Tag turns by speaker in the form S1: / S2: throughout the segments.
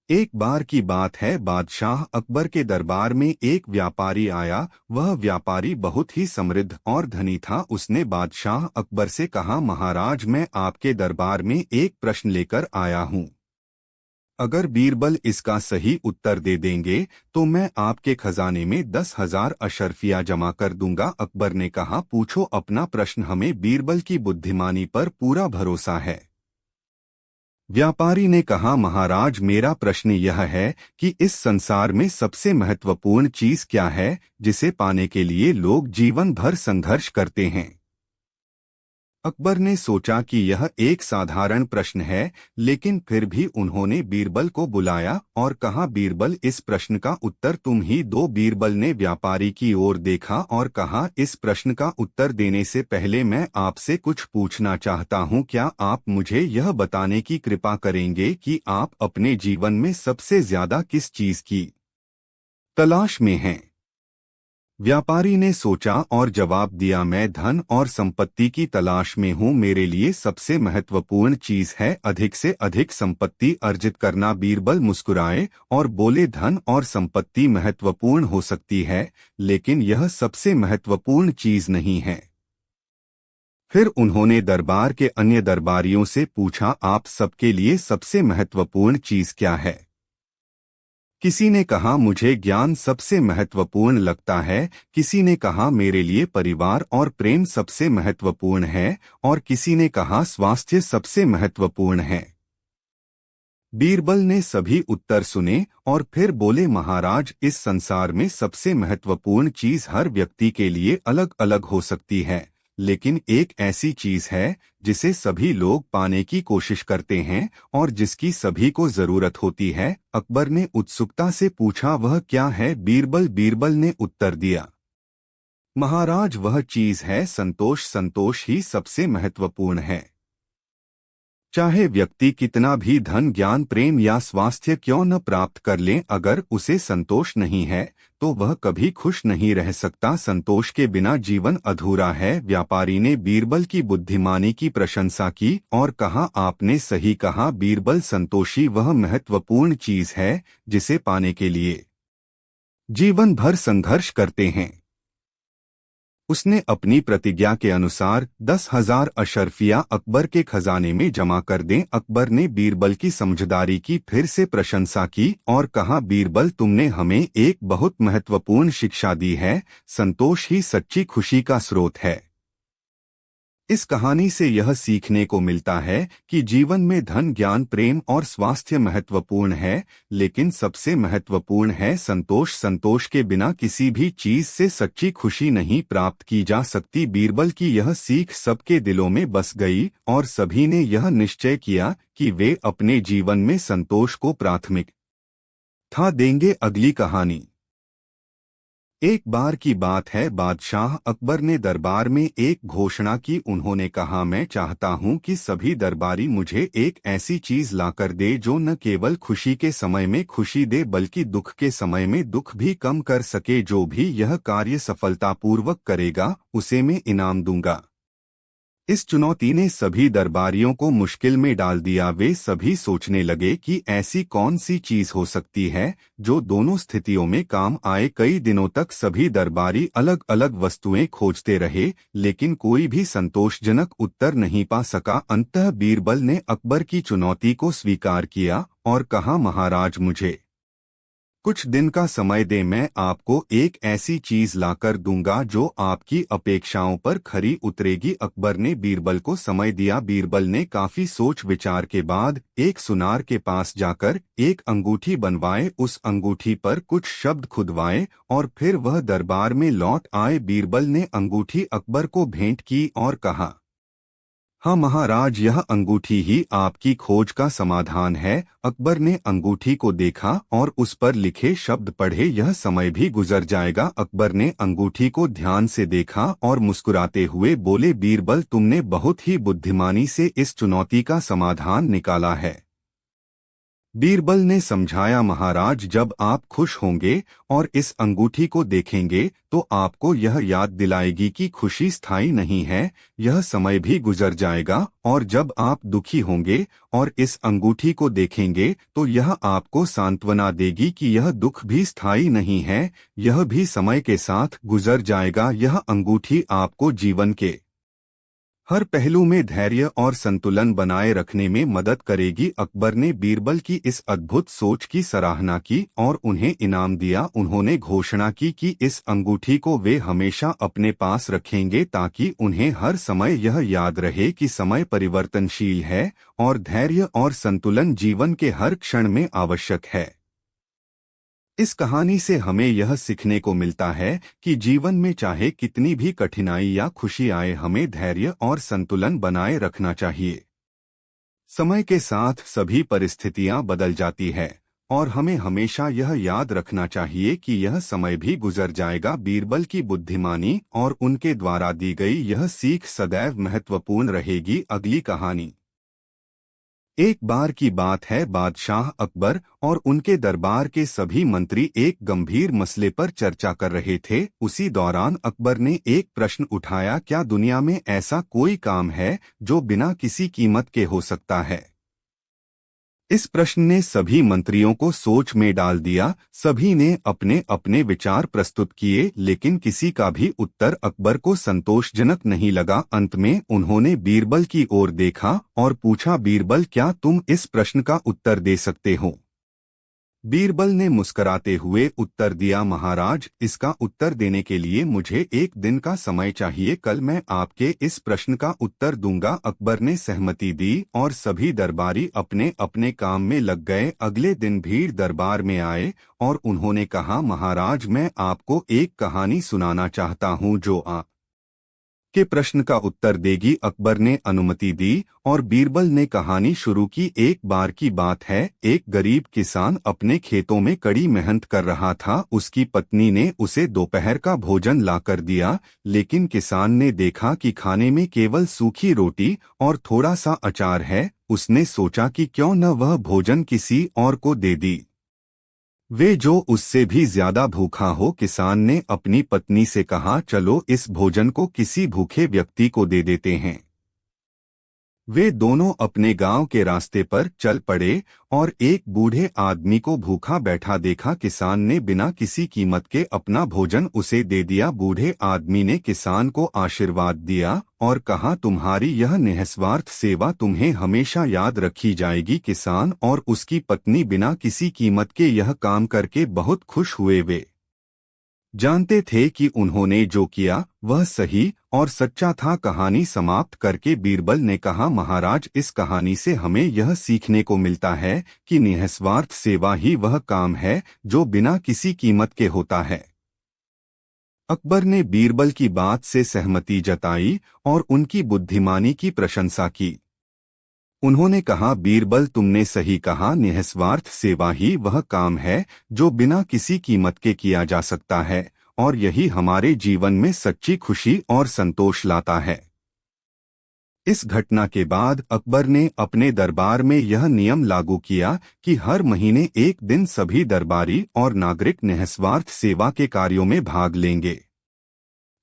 S1: एक बार की बात है, बादशाह अकबर के दरबार में एक व्यापारी आया। वह व्यापारी बहुत ही समृद्ध और धनी था। उसने बादशाह अकबर से कहा, महाराज, मैं आपके दरबार में एक प्रश्न लेकर आया हूँ। अगर बीरबल इसका सही उत्तर दे देंगे तो मैं आपके खजाने में 10,000 अशर्फिया जमा कर दूंगा। अकबर ने कहा, पूछो अपना प्रश्न, हमें बीरबल की बुद्धिमानी पर पूरा भरोसा है। व्यापारी ने कहा, महाराज, मेरा प्रश्न यह है कि इस संसार में सबसे महत्वपूर्ण चीज क्या है जिसे पाने के लिए लोग जीवन भर संघर्ष करते हैं। अकबर ने सोचा कि यह एक साधारण प्रश्न है, लेकिन फिर भी उन्होंने बीरबल को बुलाया और कहा, बीरबल, इस प्रश्न का उत्तर तुम ही दो। बीरबल ने व्यापारी की ओर देखा और कहा, इस प्रश्न का उत्तर देने से पहले मैं आपसे कुछ पूछना चाहता हूँ। क्या आप मुझे यह बताने की कृपा करेंगे कि आप अपने जीवन में सबसे ज्यादा किस चीज की तलाश में हैं? व्यापारी ने सोचा और जवाब दिया, मैं धन और संपत्ति की तलाश में हूँ। मेरे लिए सबसे महत्वपूर्ण चीज है अधिक से अधिक संपत्ति अर्जित करना। बीरबल मुस्कुराए और बोले, धन और संपत्ति महत्वपूर्ण हो सकती है, लेकिन यह सबसे महत्वपूर्ण चीज नहीं है। फिर उन्होंने दरबार के अन्य दरबारियों से पूछा, आप सबके लिए सबसे महत्वपूर्ण चीज क्या है? किसी ने कहा, मुझे ज्ञान सबसे महत्वपूर्ण लगता है। किसी ने कहा, मेरे लिए परिवार और प्रेम सबसे महत्वपूर्ण है, और किसी ने कहा, स्वास्थ्य सबसे महत्वपूर्ण है। बीरबल ने सभी उत्तर सुने और फिर बोले, महाराज, इस संसार में सबसे महत्वपूर्ण चीज हर व्यक्ति के लिए अलग अलग हो सकती है, लेकिन एक ऐसी चीज है जिसे सभी लोग पाने की कोशिश करते हैं और जिसकी सभी को जरूरत होती है। अकबर ने उत्सुकता से पूछा, वह क्या है? बीरबल ने उत्तर दिया, महाराज, वह चीज है संतोष। संतोष ही सबसे महत्वपूर्ण है। चाहे व्यक्ति कितना भी धन, ज्ञान, प्रेम या स्वास्थ्य क्यों न प्राप्त कर ले, अगर उसे संतोष नहीं है तो वह कभी खुश नहीं रह सकता। संतोष के बिना जीवन अधूरा है। व्यापारी ने बीरबल की बुद्धिमानी की प्रशंसा की और कहा, आपने सही कहा बीरबल, संतोषी वह महत्वपूर्ण चीज है जिसे पाने के लिए जीवन भर संघर्ष करते हैं। उसने अपनी प्रतिज्ञा के अनुसार 10,000 अशर्फिया अकबर के खजाने में जमा कर दें। अकबर ने बीरबल की समझदारी की फिर से प्रशंसा की और कहा, बीरबल, तुमने हमें एक बहुत महत्वपूर्ण शिक्षा दी है। संतोष ही सच्ची खुशी का स्रोत है। इस कहानी से यह सीखने को मिलता है कि जीवन में धन, ज्ञान, प्रेम और स्वास्थ्य महत्वपूर्ण है, लेकिन सबसे महत्वपूर्ण है संतोष। संतोष के बिना किसी भी चीज से सच्ची खुशी नहीं प्राप्त की जा सकती। बीरबल की यह सीख सबके दिलों में बस गई और सभी ने यह निश्चय किया कि वे अपने जीवन में संतोष को प्राथमिकता देंगे। अगली कहानी। एक बार की बात है, बादशाह अकबर ने दरबार में एक घोषणा की। उन्होंने कहा, मैं चाहता हूं कि सभी दरबारी मुझे एक ऐसी चीज लाकर दे जो न केवल खुशी के समय में खुशी दे बल्कि दुख के समय में दुख भी कम कर सके। जो भी यह कार्य सफलतापूर्वक करेगा उसे मैं इनाम दूंगा। इस चुनौती ने सभी दरबारियों को मुश्किल में डाल दिया। वे सभी सोचने लगे कि ऐसी कौन सी चीज हो सकती है जो दोनों स्थितियों में काम आए। कई दिनों तक सभी दरबारी अलग अलग वस्तुएं खोजते रहे, लेकिन कोई भी संतोषजनक उत्तर नहीं पा सका। अंततः बीरबल ने अकबर की चुनौती को स्वीकार किया और कहा, महाराज, मुझे कुछ दिन का समय दे, मैं आपको एक ऐसी चीज लाकर दूंगा जो आपकी अपेक्षाओं पर खरी उतरेगी। अकबर ने बीरबल को समय दिया। बीरबल ने काफी सोच विचार के बाद एक सुनार के पास जाकर एक अंगूठी बनवाए, उस अंगूठी पर कुछ शब्द खुदवाए और फिर वह दरबार में लौट आए। बीरबल ने अंगूठी अकबर को भेंट की और कहा, हाँ महाराज, यह अंगूठी ही आपकी खोज का समाधान है। अकबर ने अंगूठी को देखा और उस पर लिखे शब्द पढ़े, यह समय भी गुजर जाएगा। अकबर ने अंगूठी को ध्यान से देखा और मुस्कुराते हुए बोले, बीरबल, तुमने बहुत ही बुद्धिमानी से इस चुनौती का समाधान निकाला है। बीरबल ने समझाया, महाराज, जब आप खुश होंगे और इस अंगूठी को देखेंगे तो आपको यह याद दिलाएगी कि खुशी स्थायी नहीं है, यह समय भी गुजर जाएगा। और जब आप दुखी होंगे और इस अंगूठी को देखेंगे तो यह आपको सांत्वना देगी कि यह दुख भी स्थायी नहीं है, यह भी समय के साथ गुजर जाएगा। यह अंगूठी आपको जीवन के हर पहलू में धैर्य और संतुलन बनाए रखने में मदद करेगी। अकबर ने बीरबल की इस अद्भुत सोच की सराहना की और उन्हें इनाम दिया। उन्होंने घोषणा की कि इस अंगूठी को वे हमेशा अपने पास रखेंगे ताकि उन्हें हर समय यह याद रहे कि समय परिवर्तनशील है और धैर्य और संतुलन जीवन के हर क्षण में आवश्यक है। इस कहानी से हमें यह सीखने को मिलता है कि जीवन में चाहे कितनी भी कठिनाई या खुशी आए, हमें धैर्य और संतुलन बनाए रखना चाहिए। समय के साथ सभी परिस्थितियां बदल जाती है और हमें हमेशा यह याद रखना चाहिए कि यह समय भी गुजर जाएगा। बीरबल की बुद्धिमानी और उनके द्वारा दी गई यह सीख सदैव महत्वपूर्ण रहेगी। अगली कहानी। एक बार की बात है, बादशाह अकबर और उनके दरबार के सभी मंत्री एक गंभीर मसले पर चर्चा कर रहे थे। उसी दौरान अकबर ने एक प्रश्न उठाया, क्या दुनिया में ऐसा कोई काम है जो बिना किसी कीमत के हो सकता है? इस प्रश्न ने सभी मंत्रियों को सोच में डाल दिया। सभी ने अपने अपने विचार प्रस्तुत किए, लेकिन किसी का भी उत्तर अकबर को संतोषजनक नहीं लगा। अंत में उन्होंने बीरबल की ओर देखा और पूछा, बीरबल, क्या तुम इस प्रश्न का उत्तर दे सकते हो? बीरबल ने मुस्कुराते हुए उत्तर दिया, महाराज, इसका उत्तर देने के लिए मुझे एक दिन का समय चाहिए। कल मैं आपके इस प्रश्न का उत्तर दूंगा। अकबर ने सहमति दी और सभी दरबारी अपने अपने काम में लग गए। अगले दिन भीड़ दरबार में आए और उन्होंने कहा, महाराज, मैं आपको एक कहानी सुनाना चाहता हूँ जो के प्रश्न का उत्तर देगी। अकबर ने अनुमति दी और बीरबल ने कहानी शुरू की। एक बार की बात है, एक गरीब किसान अपने खेतों में कड़ी मेहनत कर रहा था। उसकी पत्नी ने उसे दोपहर का भोजन लाकर दिया, लेकिन किसान ने देखा कि खाने में केवल सूखी रोटी और थोड़ा सा अचार है। उसने सोचा कि क्यों न वह भोजन किसी और को दे दी, वे जो उससे भी ज्यादा भूखा हो। किसान ने अपनी पत्नी से कहा, चलो इस भोजन को किसी भूखे व्यक्ति को दे देते हैं। वे दोनों अपने गांव के रास्ते पर चल पड़े और एक बूढ़े आदमी को भूखा बैठा देखा। किसान ने बिना किसी कीमत के अपना भोजन उसे दे दिया। बूढ़े आदमी ने किसान को आशीर्वाद दिया और कहा, तुम्हारी यह निस्वार्थ सेवा तुम्हें हमेशा याद रखी जाएगी। किसान और उसकी पत्नी बिना किसी कीमत के यह काम करके बहुत खुश हुए। वे जानते थे कि उन्होंने जो किया वह सही और सच्चा था। कहानी समाप्त करके बीरबल ने कहा, महाराज, इस कहानी से हमें यह सीखने को मिलता है कि निस्वार्थ सेवा ही वह काम है जो बिना किसी कीमत के होता है। अकबर ने बीरबल की बात से सहमति जताई और उनकी बुद्धिमानी की प्रशंसा की। उन्होंने कहा, बीरबल, तुमने सही कहा, निस्वार्थ सेवा ही वह काम है जो बिना किसी कीमत के किया जा सकता है और यही हमारे जीवन में सच्ची खुशी और संतोष लाता है। इस घटना के बाद अकबर ने अपने दरबार में यह नियम लागू किया कि हर महीने एक दिन सभी दरबारी और नागरिक निस्वार्थ सेवा के कार्यों में भाग लेंगे।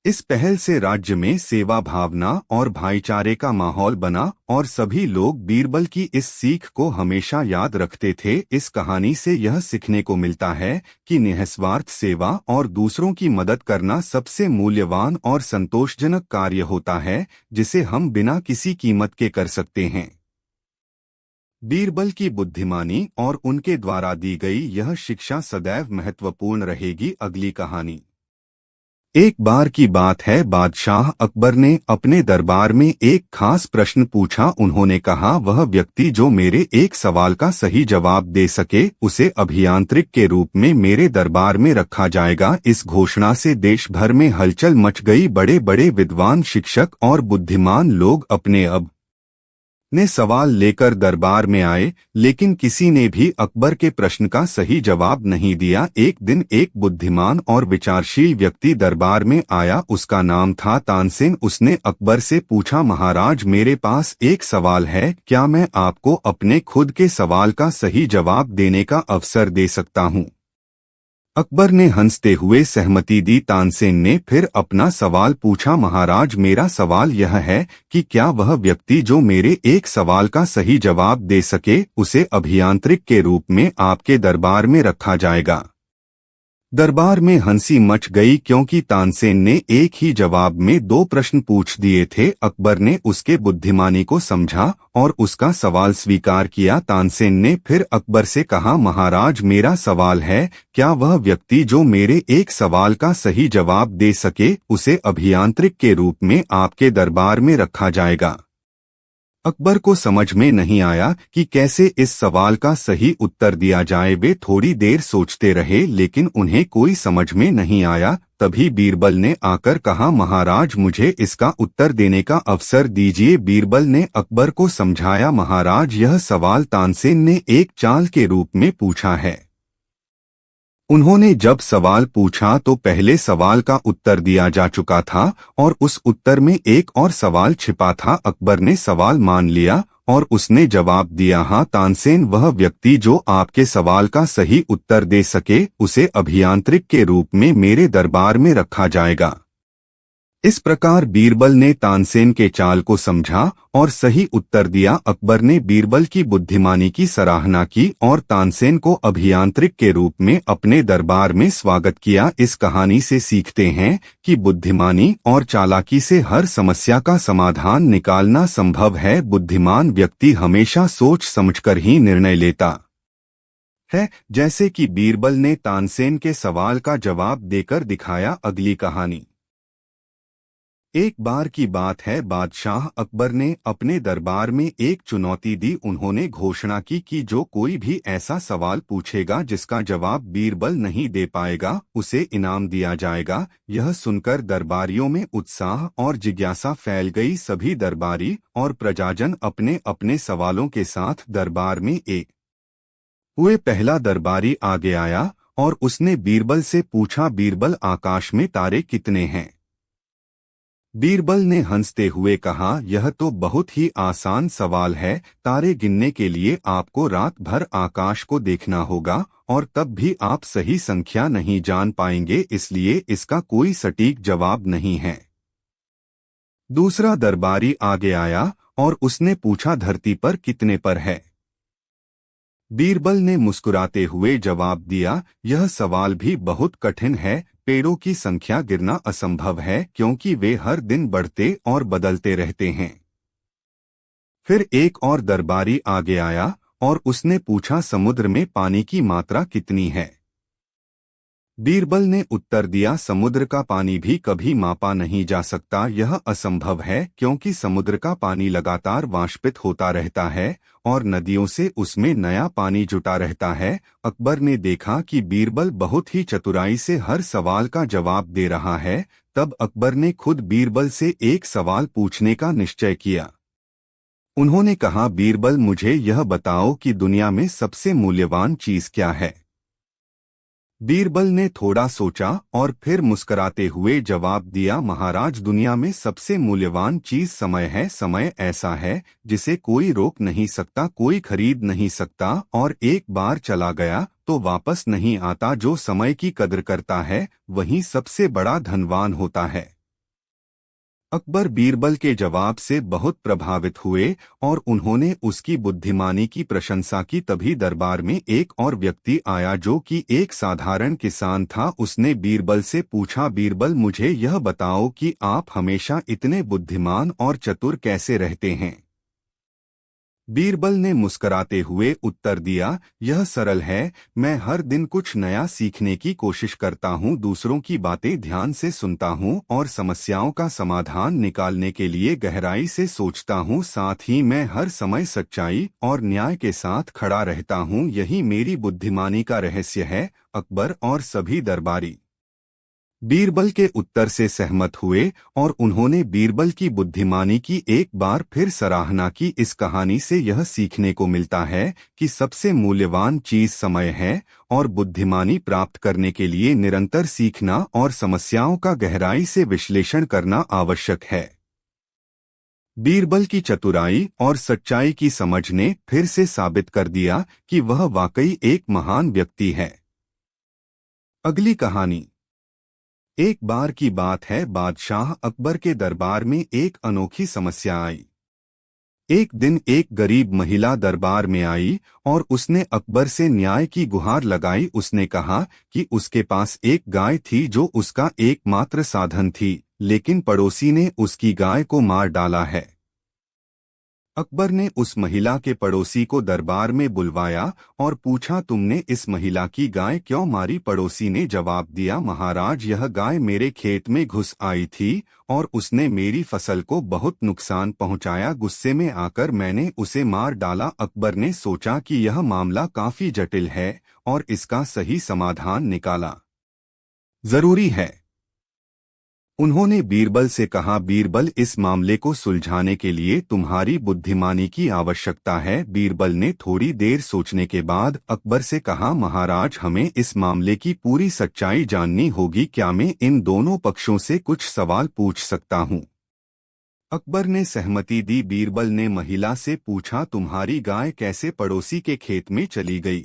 S1: इस पहल से राज्य में सेवा भावना और भाईचारे का माहौल बना और सभी लोग बीरबल की इस सीख को हमेशा याद रखते थे। इस कहानी से यह सीखने को मिलता है कि निस्वार्थ सेवा और दूसरों की मदद करना सबसे मूल्यवान और संतोषजनक कार्य होता है जिसे हम बिना किसी कीमत के कर सकते हैं। बीरबल की बुद्धिमानी और उनके द्वारा दी गई यह शिक्षा सदैव महत्वपूर्ण रहेगी। अगली कहानी। एक बार की बात है, बादशाह अकबर ने अपने दरबार में एक खास प्रश्न पूछा। उन्होंने कहा, वह व्यक्ति जो मेरे एक सवाल का सही जवाब दे सके उसे अभियांत्रिक के रूप में मेरे दरबार में रखा जाएगा। इस घोषणा से देश भर में हलचल मच गई। बड़े बड़े विद्वान, शिक्षक और बुद्धिमान लोग अपने अब ने सवाल लेकर दरबार में आए, लेकिन किसी ने भी अकबर के प्रश्न का सही जवाब नहीं दिया। एक दिन एक बुद्धिमान और विचारशील व्यक्ति दरबार में आया। उसका नाम था तानसेन। उसने अकबर से पूछा, महाराज, मेरे पास एक सवाल है, क्या मैं आपको अपने खुद के सवाल का सही जवाब देने का अवसर दे सकता हूँ? अकबर ने हंसते हुए सहमति दी। तानसेन ने फिर अपना सवाल पूछा, महाराज, मेरा सवाल यह है कि क्या वह व्यक्ति जो मेरे एक सवाल का सही जवाब दे सके, उसे अभियांत्रिक के रूप में आपके दरबार में रखा जाएगा? दरबार में हंसी मच गई, क्योंकि तानसेन ने एक ही जवाब में दो प्रश्न पूछ दिए थे। अकबर ने उसके बुद्धिमानी को समझा और उसका सवाल स्वीकार किया। तानसेन ने फिर अकबर से कहा, महाराज, मेरा सवाल है, क्या वह व्यक्ति जो मेरे एक सवाल का सही जवाब दे सके, उसे अभियांत्रिक के रूप में आपके दरबार में रखा जाएगा? अकबर को समझ में नहीं आया कि कैसे इस सवाल का सही उत्तर दिया जाए। वे थोड़ी देर सोचते रहे, लेकिन उन्हें कोई समझ में नहीं आया। तभी बीरबल ने आकर कहा, महाराज, मुझे इसका उत्तर देने का अवसर दीजिए। बीरबल ने अकबर को समझाया, महाराज, यह सवाल तानसेन ने एक चाल के रूप में पूछा है। उन्होंने जब सवाल पूछा तो पहले सवाल का उत्तर दिया जा चुका था और उस उत्तर में एक और सवाल छिपा था। अकबर ने सवाल मान लिया और उसने जवाब दिया, हाँ तानसेन, वह व्यक्ति जो आपके सवाल का सही उत्तर दे सके, उसे अभियांत्रिक के रूप में मेरे दरबार में रखा जाएगा। इस प्रकार बीरबल ने तानसेन के चाल को समझा और सही उत्तर दिया। अकबर ने बीरबल की बुद्धिमानी की सराहना की और तानसेन को अभियांत्रिक के रूप में अपने दरबार में स्वागत किया। इस कहानी से सीखते हैं कि बुद्धिमानी और चालाकी से हर समस्या का समाधान निकालना संभव है। बुद्धिमान व्यक्ति हमेशा सोच समझकर ही निर्णय लेता है, जैसे कि बीरबल ने तानसेन के सवाल का जवाब देकर दिखाया। अगली कहानी। एक बार की बात है, बादशाह अकबर ने अपने दरबार में एक चुनौती दी। उन्होंने घोषणा की कि जो कोई भी ऐसा सवाल पूछेगा जिसका जवाब बीरबल नहीं दे पाएगा, उसे इनाम दिया जाएगा। यह सुनकर दरबारियों में उत्साह और जिज्ञासा फैल गई। सभी दरबारी और प्रजाजन अपने अपने सवालों के साथ दरबार में एक हुए। पहला दरबारी आगे आया और उसने बीरबल से पूछा, बीरबल, आकाश में तारे कितने हैं? बीरबल ने हंसते हुए कहा, यह तो बहुत ही आसान सवाल है। तारे गिनने के लिए आपको रात भर आकाश को देखना होगा और तब भी आप सही संख्या नहीं जान पाएंगे, इसलिए इसका कोई सटीक जवाब नहीं है। दूसरा दरबारी आगे आया और उसने पूछा, धरती पर कितने पर है? बीरबल ने मुस्कुराते हुए जवाब दिया, यह सवाल भी बहुत कठिन है। पेड़ों की संख्या गिनना असंभव है, क्योंकि वे हर दिन बढ़ते और बदलते रहते हैं। फिर एक और दरबारी आगे आया और उसने पूछा, समुद्र में पानी की मात्रा कितनी है? बीरबल ने उत्तर दिया, समुद्र का पानी भी कभी मापा नहीं जा सकता। यह असंभव है, क्योंकि समुद्र का पानी लगातार वाष्पित होता रहता है और नदियों से उसमें नया पानी जुटा रहता है। अकबर ने देखा कि बीरबल बहुत ही चतुराई से हर सवाल का जवाब दे रहा है। तब अकबर ने खुद बीरबल से एक सवाल पूछने का निश्चय किया। उन्होंने कहा, बीरबल, मुझे यह बताओ कि दुनिया में सबसे मूल्यवान चीज क्या है? बीरबल ने थोड़ा सोचा और फिर मुस्कुराते हुए जवाब दिया, महाराज, दुनिया में सबसे मूल्यवान चीज समय है। समय ऐसा है जिसे कोई रोक नहीं सकता, कोई खरीद नहीं सकता और एक बार चला गया तो वापस नहीं आता। जो समय की कदर करता है वही सबसे बड़ा धनवान होता है। अकबर बीरबल के जवाब से बहुत प्रभावित हुए और उन्होंने उसकी बुद्धिमानी की प्रशंसा की। तभी दरबार में एक और व्यक्ति आया जो कि एक साधारण किसान था। उसने बीरबल से पूछा, बीरबल, मुझे यह बताओ कि आप हमेशा इतने बुद्धिमान और चतुर कैसे रहते हैं? बीरबल ने मुस्कराते हुए उत्तर दिया, यह सरल है। मैं हर दिन कुछ नया सीखने की कोशिश करता हूँ, दूसरों की बातें ध्यान से सुनता हूँ और समस्याओं का समाधान निकालने के लिए गहराई से सोचता हूँ। साथ ही मैं हर समय सच्चाई और न्याय के साथ खड़ा रहता हूँ। यही मेरी बुद्धिमानी का रहस्य है। अकबर और सभी दरबारी बीरबल के उत्तर से सहमत हुए और उन्होंने बीरबल की बुद्धिमानी की एक बार फिर सराहना की। इस कहानी से यह सीखने को मिलता है कि सबसे मूल्यवान चीज समय है और बुद्धिमानी प्राप्त करने के लिए निरंतर सीखना और समस्याओं का गहराई से विश्लेषण करना आवश्यक है। बीरबल की चतुराई और सच्चाई की समझ ने फिर से साबित कर दिया कि वह वाकई एक महान व्यक्ति है। अगली कहानी। एक बार की बात है, बादशाह अकबर के दरबार में एक अनोखी समस्या आई। एक दिन एक गरीब महिला दरबार में आई और उसने अकबर से न्याय की गुहार लगाई। उसने कहा कि उसके पास एक गाय थी जो उसका एकमात्र साधन थी, लेकिन पड़ोसी ने उसकी गाय को मार डाला है। अकबर ने उस महिला के पड़ोसी को दरबार में बुलवाया और पूछा, तुमने इस महिला की गाय क्यों मारी? पड़ोसी ने जवाब दिया, महाराज, यह गाय मेरे खेत में घुस आई थी और उसने मेरी फसल को बहुत नुकसान पहुंचाया। गुस्से में आकर मैंने उसे मार डाला। अकबर ने सोचा कि यह मामला काफी जटिल है और इसका सही समाधान निकाला जरूरी है। उन्होंने बीरबल से कहा, बीरबल, इस मामले को सुलझाने के लिए तुम्हारी बुद्धिमानी की आवश्यकता है। बीरबल ने थोड़ी देर सोचने के बाद अकबर से कहा, महाराज, हमें इस मामले की पूरी सच्चाई जाननी होगी। क्या मैं इन दोनों पक्षों से कुछ सवाल पूछ सकता हूँ? अकबर ने सहमति दी। बीरबल ने महिला से पूछा, तुम्हारी गाय कैसे पड़ोसी के खेत में चली गई?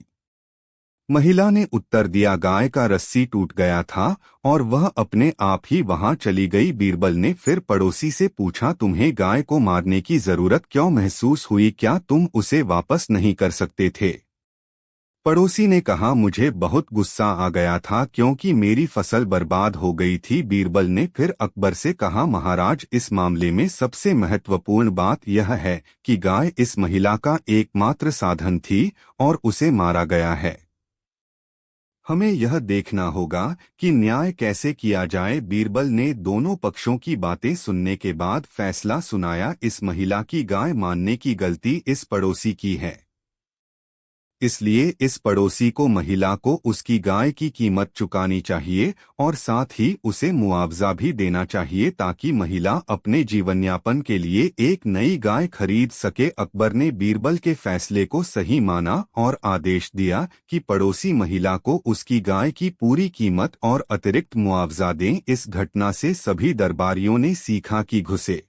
S1: महिला ने उत्तर दिया, गाय का रस्सी टूट गया था और वह अपने आप ही वहां चली गई। बीरबल ने फिर पड़ोसी से पूछा, तुम्हें गाय को मारने की जरूरत क्यों महसूस हुई? क्या तुम उसे वापस नहीं कर सकते थे? पड़ोसी ने कहा, मुझे बहुत गुस्सा आ गया था क्योंकि मेरी फसल बर्बाद हो गई थी। बीरबल ने फिर अकबर से कहा, महाराज, इस मामले में सबसे महत्वपूर्ण बात यह है कि गाय इस महिला का एकमात्र साधन थी और उसे मारा गया है। हमें यह देखना होगा कि न्याय कैसे किया जाए। बीरबल ने दोनों पक्षों की बातें सुनने के बाद फैसला सुनाया, इस महिला की गाय मारने की गलती इस पड़ोसी की है, इसलिए इस पड़ोसी को महिला को उसकी गाय की कीमत चुकानी चाहिए और साथ ही उसे मुआवजा भी देना चाहिए ताकि महिला अपने जीवनयापन के लिए एक नई गाय खरीद सके। अकबर ने बीरबल के फैसले को सही माना और आदेश दिया कि पड़ोसी महिला को उसकी गाय की पूरी कीमत और अतिरिक्त मुआवजा दें। इस घटना से सभी दरबारियों ने सीखा कि गुस्से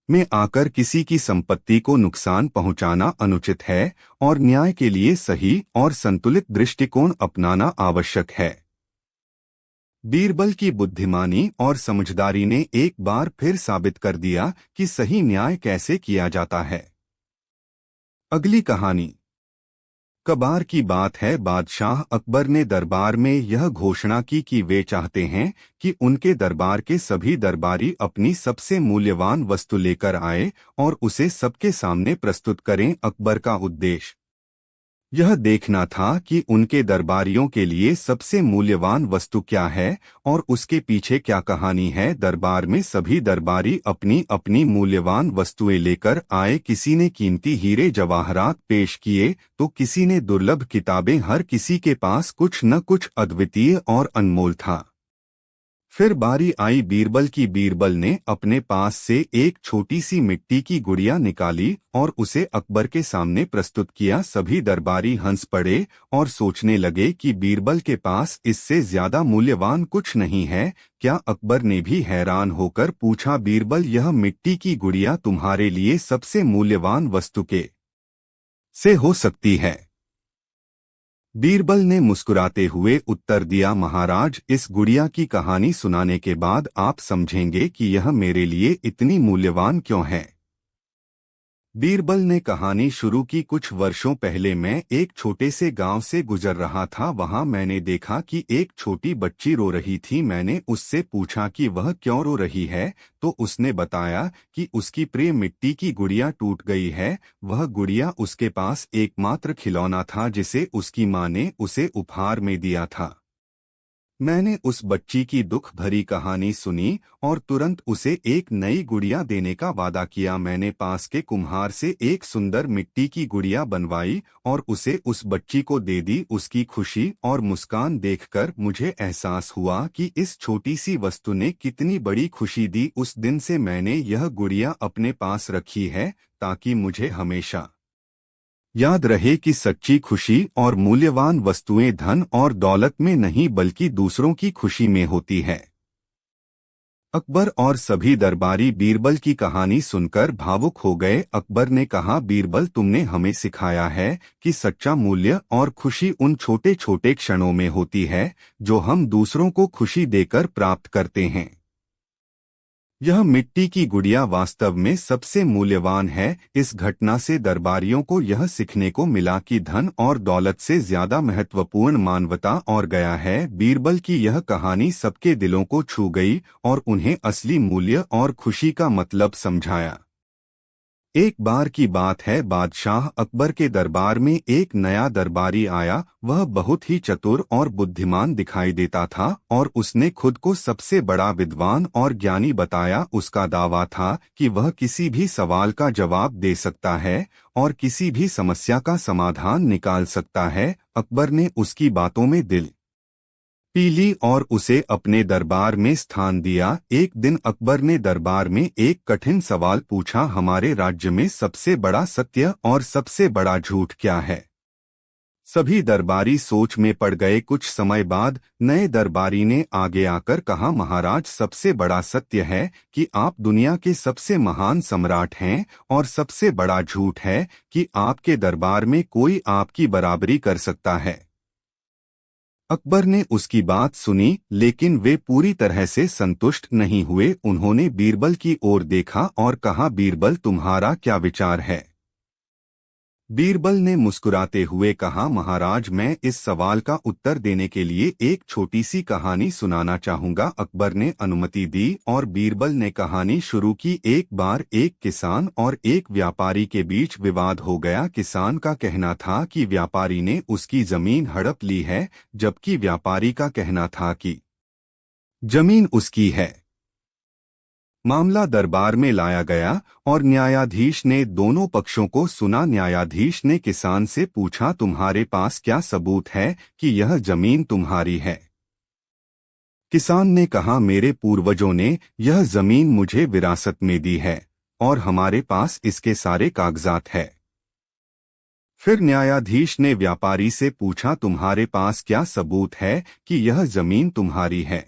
S1: में आकर किसी की संपत्ति को नुकसान पहुंचाना अनुचित है और न्याय के लिए सही और संतुलित दृष्टिकोण अपनाना आवश्यक है। बीरबल की बुद्धिमानी और समझदारी ने एक बार फिर साबित कर दिया कि सही न्याय कैसे किया जाता है। अगली कहानी। कबार की बात है, बादशाह अकबर ने दरबार में यह घोषणा की कि वे चाहते हैं कि उनके दरबार के सभी दरबारी अपनी सबसे मूल्यवान वस्तु लेकर आए और उसे सबके सामने प्रस्तुत करें। अकबर का उद्देश्य यह देखना था कि उनके दरबारियों के लिए सबसे मूल्यवान वस्तु क्या है और उसके पीछे क्या कहानी है। दरबार में सभी दरबारी अपनी अपनी मूल्यवान वस्तुएं लेकर आए। किसी ने कीमती हीरे जवाहरात पेश किए तो किसी ने दुर्लभ किताबें। हर किसी के पास कुछ न कुछ अद्वितीय और अनमोल था। फिर बारी आई बीरबल की। बीरबल ने अपने पास से एक छोटी सी मिट्टी की गुड़िया निकाली और उसे अकबर के सामने प्रस्तुत किया। सभी दरबारी हंस पड़े और सोचने लगे कि बीरबल के पास इससे ज्यादा मूल्यवान कुछ नहीं है। क्या? अकबर ने भी हैरान होकर पूछा, बीरबल, यह मिट्टी की गुड़िया तुम्हारे लिए सबसे मूल्यवान वस्तु के से हो सकती है? बीरबल ने मुस्कुराते हुए उत्तर दिया, महाराज, इस गुड़िया की कहानी सुनाने के बाद आप समझेंगे कि यह मेरे लिए इतनी मूल्यवान क्यों है। बीरबल ने कहानी शुरू की। कुछ वर्षों पहले मैं एक छोटे से गांव से गुजर रहा था। वहां मैंने देखा कि एक छोटी बच्ची रो रही थी। मैंने उससे पूछा कि वह क्यों रो रही है, तो उसने बताया कि उसकी प्रिय मिट्टी की गुड़िया टूट गई है। वह गुड़िया उसके पास एकमात्र खिलौना था जिसे उसकी माँ ने उसे उपहार में दिया था। मैंने उस बच्ची की दुख भरी कहानी सुनी और तुरंत उसे एक नई गुड़िया देने का वादा किया। मैंने पास के कुम्हार से एक सुंदर मिट्टी की गुड़िया बनवाई और उसे उस बच्ची को दे दी। उसकी खुशी और मुस्कान देखकर मुझे एहसास हुआ कि इस छोटी सी वस्तु ने कितनी बड़ी खुशी दी। उस दिन से मैंने यह गुड़िया अपने पास रखी है ताकि मुझे हमेशा याद रहे कि सच्ची खुशी और मूल्यवान वस्तुएं धन और दौलत में नहीं बल्कि दूसरों की खुशी में होती है। अकबर और सभी दरबारी बीरबल की कहानी सुनकर भावुक हो गए। अकबर ने कहा, बीरबल, तुमने हमें सिखाया है कि सच्चा मूल्य और खुशी उन छोटे छोटे क्षणों में होती है जो हम दूसरों को खुशी देकर प्राप्त करते हैं। यह मिट्टी की गुड़िया वास्तव में सबसे मूल्यवान है। इस घटना से दरबारियों को यह सीखने को मिला कि धन और दौलत से ज्यादा महत्वपूर्ण मानवता और गया है। बीरबल की यह कहानी सबके दिलों को छू गई और उन्हें असली मूल्य और खुशी का मतलब समझाया। एक बार की बात है, बादशाह अकबर के दरबार में एक नया दरबारी आया। वह बहुत ही चतुर और बुद्धिमान दिखाई देता था और उसने खुद को सबसे बड़ा विद्वान और ज्ञानी बताया। उसका दावा था कि वह किसी भी सवाल का जवाब दे सकता है और किसी भी समस्या का समाधान निकाल सकता है। अकबर ने उसकी बातों में दिल पी ली और उसे अपने दरबार में स्थान दिया। एक दिन अकबर ने दरबार में एक कठिन सवाल पूछा, हमारे राज्य में सबसे बड़ा सत्य और सबसे बड़ा झूठ क्या है? सभी दरबारी सोच में पड़ गए। कुछ समय बाद नए दरबारी ने आगे आकर कहा, महाराज, सबसे बड़ा सत्य है कि आप दुनिया के सबसे महान सम्राट हैं और सबसे बड़ा झूठ है कि आपके दरबार में कोई आपकी बराबरी कर सकता है। अकबर ने उसकी बात सुनी, लेकिन वे पूरी तरह से संतुष्ट नहीं हुए। उन्होंने बीरबल की ओर देखा और कहा, बीरबल, तुम्हारा क्या विचार है? बीरबल ने मुस्कुराते हुए कहा, महाराज, मैं इस सवाल का उत्तर देने के लिए एक छोटी सी कहानी सुनाना चाहूंगा। अकबर ने अनुमति दी और बीरबल ने कहानी शुरू की। एक बार एक किसान और एक व्यापारी के बीच विवाद हो गया। किसान का कहना था कि व्यापारी ने उसकी जमीन हड़प ली है, जबकि व्यापारी का कहना था कि जमीन उसकी है। मामला दरबार में लाया गया और न्यायाधीश ने दोनों पक्षों को सुना। न्यायाधीश ने किसान से पूछा, तुम्हारे पास क्या सबूत है कि यह जमीन तुम्हारी है? किसान ने कहा, मेरे पूर्वजों ने यह जमीन मुझे विरासत में दी है और हमारे पास इसके सारे कागजात है। फिर न्यायाधीश ने व्यापारी से पूछा, तुम्हारे पास क्या सबूत है कि यह जमीन तुम्हारी है?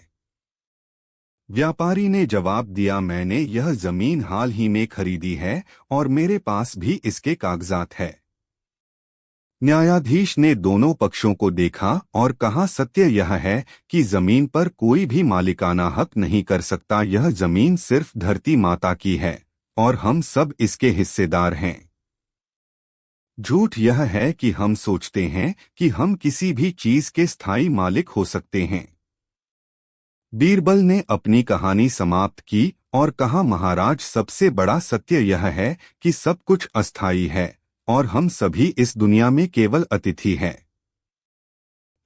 S1: व्यापारी ने जवाब दिया, मैंने यह जमीन हाल ही में खरीदी है और मेरे पास भी इसके कागजात है। न्यायाधीश ने दोनों पक्षों को देखा और कहा, सत्य यह है कि जमीन पर कोई भी मालिकाना हक नहीं कर सकता। यह जमीन सिर्फ धरती माता की है और हम सब इसके हिस्सेदार हैं। झूठ यह है कि हम सोचते हैं कि हम किसी भी चीज के स्थायी मालिक हो सकते हैं। बीरबल ने अपनी कहानी समाप्त की और कहा, महाराज, सबसे बड़ा सत्य यह है कि सब कुछ अस्थायी है और हम सभी इस दुनिया में केवल अतिथि हैं।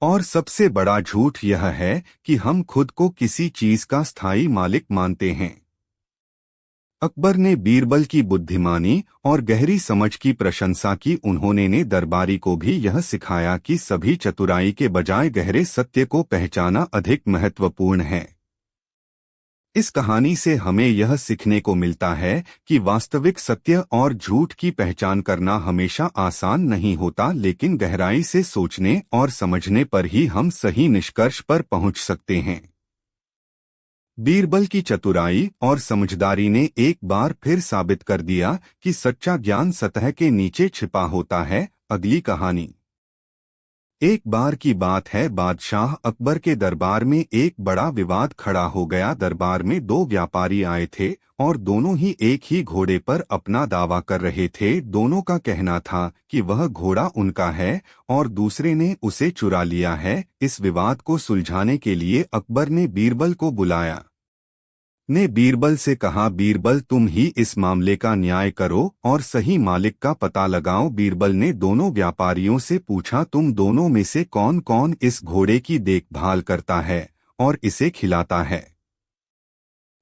S1: और सबसे बड़ा झूठ यह है कि हम खुद को किसी चीज का स्थायी मालिक मानते हैं। अकबर ने बीरबल की बुद्धिमानी और गहरी समझ की प्रशंसा की। उन्होंने दरबारी को भी यह सिखाया कि सभी चतुराई के बजाय गहरे सत्य को पहचाना अधिक महत्वपूर्ण है। इस कहानी से हमें यह सीखने को मिलता है कि वास्तविक सत्य और झूठ की पहचान करना हमेशा आसान नहीं होता, लेकिन गहराई से सोचने और समझने पर ही हम सही निष्कर्ष पर पहुंच सकते हैं। बीरबल की चतुराई और समझदारी ने एक बार फिर साबित कर दिया कि सच्चा ज्ञान सतह के नीचे छिपा होता है। अगली कहानी। एक बार की बात है, बादशाह अकबर के दरबार में एक बड़ा विवाद खड़ा हो गया। दरबार में दो व्यापारी आए थे और दोनों ही एक ही घोड़े पर अपना दावा कर रहे थे। दोनों का कहना था कि वह घोड़ा उनका है और दूसरे ने उसे चुरा लिया है। इस विवाद को सुलझाने के लिए अकबर ने बीरबल को बुलाया। ने बीरबल से कहा, बीरबल, तुम ही इस मामले का न्याय करो और सही मालिक का पता लगाओ। बीरबल ने दोनों व्यापारियों से पूछा, तुम दोनों में से कौन कौन इस घोड़े की देखभाल करता है और इसे खिलाता है।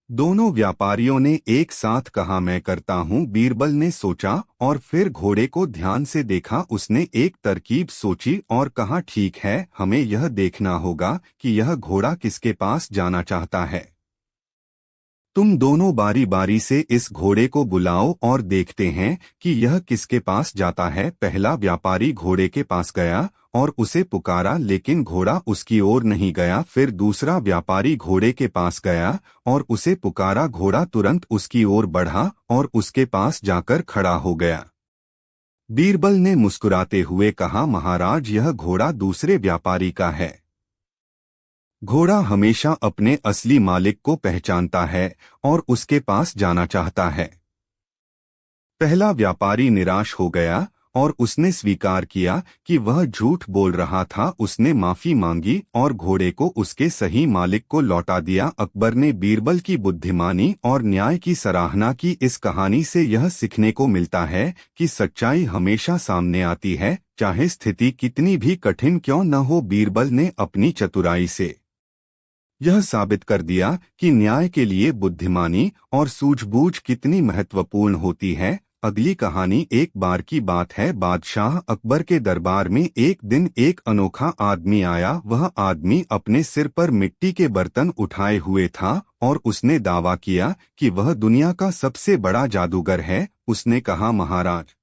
S1: दोनों व्यापारियों ने एक साथ कहा, मैं करता हूँ। बीरबल ने सोचा और फिर घोड़े को ध्यान से देखा। उसने एक तरकीब सोची और कहा, ठीक है, हमें यह देखना होगा कि यह घोड़ा किसके पास जाना चाहता है। तुम दोनों बारी बारी से इस घोड़े को बुलाओ और देखते हैं कि यह किसके पास जाता है। पहला व्यापारी घोड़े के पास गया और उसे पुकारा, लेकिन घोड़ा उसकी ओर नहीं गया। फिर दूसरा व्यापारी घोड़े के पास गया और उसे पुकारा। घोड़ा तुरंत उसकी ओर बढ़ा और उसके पास जाकर खड़ा हो गया। बीरबल ने मुस्कुराते हुए कहा, महाराज, यह घोड़ा दूसरे व्यापारी का है। घोड़ा हमेशा अपने असली मालिक को पहचानता है और उसके पास जाना चाहता है। पहला व्यापारी निराश हो गया और उसने स्वीकार किया कि वह झूठ बोल रहा था। उसने माफी मांगी और घोड़े को उसके सही मालिक को लौटा दिया। अकबर ने बीरबल की बुद्धिमानी और न्याय की सराहना की। इस कहानी से यह सीखने को मिलता है कि सच्चाई हमेशा सामने आती है, चाहे स्थिति कितनी भी कठिन क्यों न हो। बीरबल ने अपनी चतुराई से यह साबित कर दिया कि न्याय के लिए बुद्धिमानी और सूझबूझ कितनी महत्वपूर्ण होती है। अगली कहानी एक बार की बात है। बादशाह अकबर के दरबार में एक दिन एक अनोखा आदमी आया। वह आदमी अपने सिर पर मिट्टी के बर्तन उठाए हुए था और उसने दावा किया कि वह दुनिया का सबसे बड़ा जादूगर है। उसने कहा, महाराज,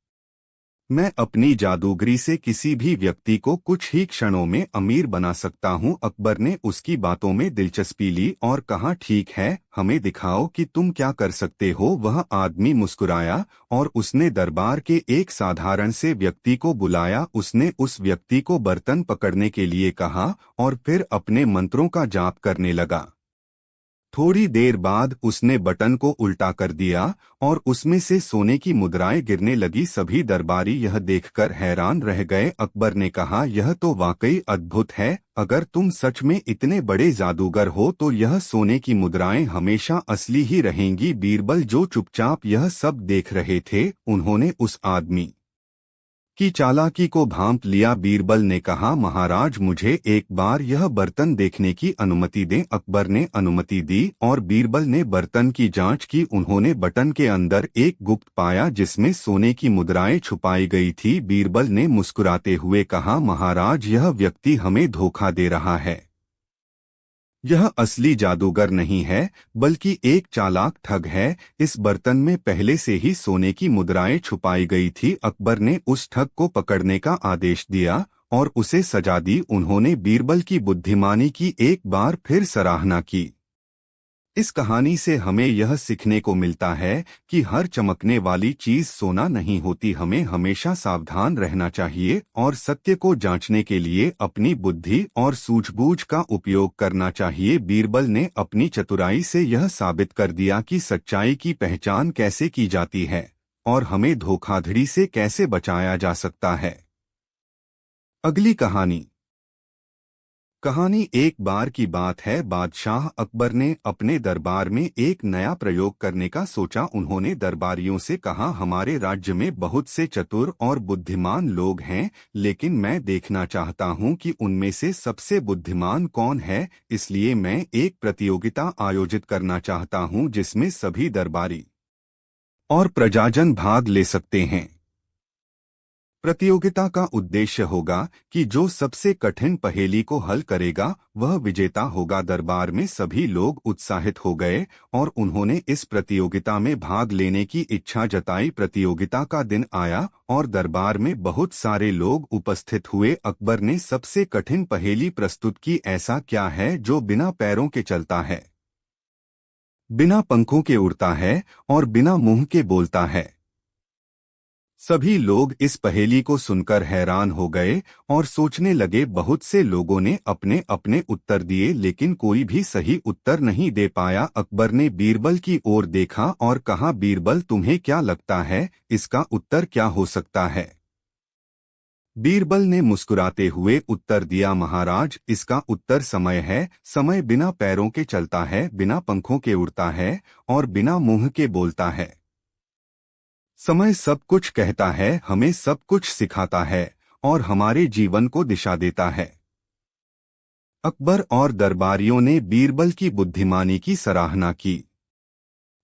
S1: मैं अपनी जादूगरी से किसी भी व्यक्ति को कुछ ही क्षणों में अमीर बना सकता हूं। अकबर ने उसकी बातों में दिलचस्पी ली और कहा, ठीक है, हमें दिखाओ कि तुम क्या कर सकते हो। वह आदमी मुस्कुराया और उसने दरबार के एक साधारण से व्यक्ति को बुलाया। उसने उस व्यक्ति को बर्तन पकड़ने के लिए कहा और फिर अपने मंत्रों का जाप करने लगा। थोड़ी देर बाद उसने बटन को उल्टा कर दिया और उसमें से सोने की मुद्राएं गिरने लगी। सभी दरबारी यह देखकर हैरान रह गए। अकबर ने कहा, यह तो वाकई अद्भुत है। अगर तुम सच में इतने बड़े जादूगर हो तो यह सोने की मुद्राएं हमेशा असली ही रहेंगी। बीरबल, जो चुपचाप यह सब देख रहे थे, उन्होंने उस आदमी की चालाकी को भांप लिया। बीरबल ने कहा, महाराज, मुझे एक बार यह बर्तन देखने की अनुमति दें। अकबर ने अनुमति दी और बीरबल ने बर्तन की जांच की। उन्होंने बटन के अंदर एक गुप्त पाया जिसमें सोने की मुद्राएं छुपाई गई थी। बीरबल ने मुस्कुराते हुए कहा, महाराज, यह व्यक्ति हमें धोखा दे रहा है। यह असली जादूगर नहीं है, बल्कि एक चालाक ठग है। इस बर्तन में पहले से ही सोने की मुद्राएं छुपाई गई थी। अकबर ने उस ठग को पकड़ने का आदेश दिया और उसे सजा दी। उन्होंने बीरबल की बुद्धिमानी की एक बार फिर सराहना की। इस कहानी से हमें यह सीखने को मिलता है कि हर चमकने वाली चीज सोना नहीं होती। हमें हमेशा सावधान रहना चाहिए और सत्य को जांचने के लिए अपनी बुद्धि और सूझबूझ का उपयोग करना चाहिए। बीरबल ने अपनी चतुराई से यह साबित कर दिया कि सच्चाई की पहचान कैसे की जाती है और हमें धोखाधड़ी से कैसे बचाया जा सकता है। अगली कहानी एक बार की बात है। बादशाह अकबर ने अपने दरबार में एक नया प्रयोग करने का सोचा। उन्होंने दरबारियों से कहा, हमारे राज्य में बहुत से चतुर और बुद्धिमान लोग हैं, लेकिन मैं देखना चाहता हूं कि उनमें से सबसे बुद्धिमान कौन है। इसलिए मैं एक प्रतियोगिता आयोजित करना चाहता हूं जिसमें सभी दरबारी और प्रजाजन भाग ले सकते हैं। प्रतियोगिता का उद्देश्य होगा कि जो सबसे कठिन पहेली को हल करेगा वह विजेता होगा। दरबार में सभी लोग उत्साहित हो गए और उन्होंने इस प्रतियोगिता में भाग लेने की इच्छा जताई। प्रतियोगिता का दिन आया और दरबार में बहुत सारे लोग उपस्थित हुए। अकबर ने सबसे कठिन पहेली प्रस्तुत की। ऐसा क्या है जो बिना पैरों के चलता है, बिना पंखों के उड़ता है और बिना मुंह के बोलता है? सभी लोग इस पहेली को सुनकर हैरान हो गए और सोचने लगे। बहुत से लोगों ने अपने अपने उत्तर दिए, लेकिन कोई भी सही उत्तर नहीं दे पाया। अकबर ने बीरबल की ओर देखा और कहा, बीरबल, तुम्हें क्या लगता है, इसका उत्तर क्या हो सकता है? बीरबल ने मुस्कुराते हुए उत्तर दिया, महाराज, इसका उत्तर समय है। समय बिना पैरों के चलता है, बिना पंखों के उड़ता है और बिना मुंह के बोलता है। समय सब कुछ कहता है, हमें सब कुछ सिखाता है और हमारे जीवन को दिशा देता है। अकबर और दरबारियों ने बीरबल की बुद्धिमानी की सराहना की।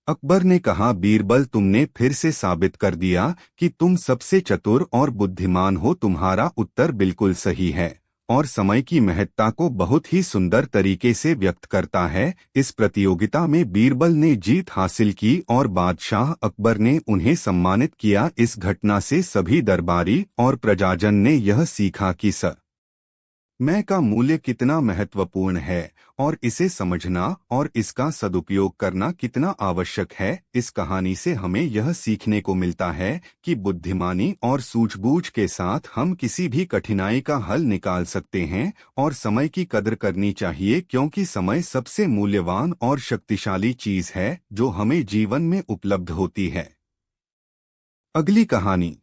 S1: अकबर ने कहा, बीरबल, तुमने फिर से साबित कर दिया कि तुम सबसे चतुर और बुद्धिमान हो। तुम्हारा उत्तर बिल्कुल सही है और समय की महत्ता को बहुत ही सुंदर तरीके से व्यक्त करता है। इस प्रतियोगिता में बीरबल ने जीत हासिल की और बादशाह अकबर ने उन्हें सम्मानित किया। इस घटना से सभी दरबारी और प्रजाजन ने यह सीखा कि समय का मूल्य कितना महत्वपूर्ण है और इसे समझना और इसका सदुपयोग करना कितना आवश्यक है। इस कहानी से हमें यह सीखने को मिलता है कि बुद्धिमानी और सूझबूझ के साथ हम किसी भी कठिनाई का हल निकाल सकते हैं और समय की कदर करनी चाहिए, क्योंकि समय सबसे मूल्यवान और शक्तिशाली चीज है जो हमें जीवन में उपलब्ध होती है। अगली कहानी।